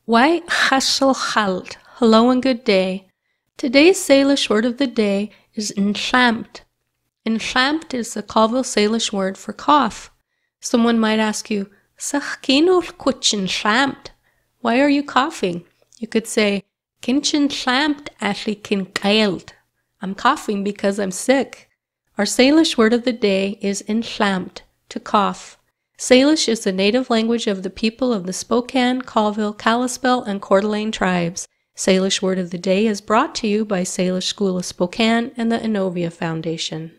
Why chasel chald, hello and good day. Today's Salish word of the day is enchamped. Enchamped is the Colville Salish word for cough. Someone might ask you, Sach kinol kuch enchamped? Why are you coughing? You could say, Kinch enchamped ashly kin kailed. I'm coughing because I'm sick. Our Salish word of the day is enchamped, to cough. Salish is the native language of the people of the Spokane, Colville, Kalispell, and Coeur d'Alene tribes. Salish word of the day is brought to you by Salish School of Spokane and the Innovia Foundation.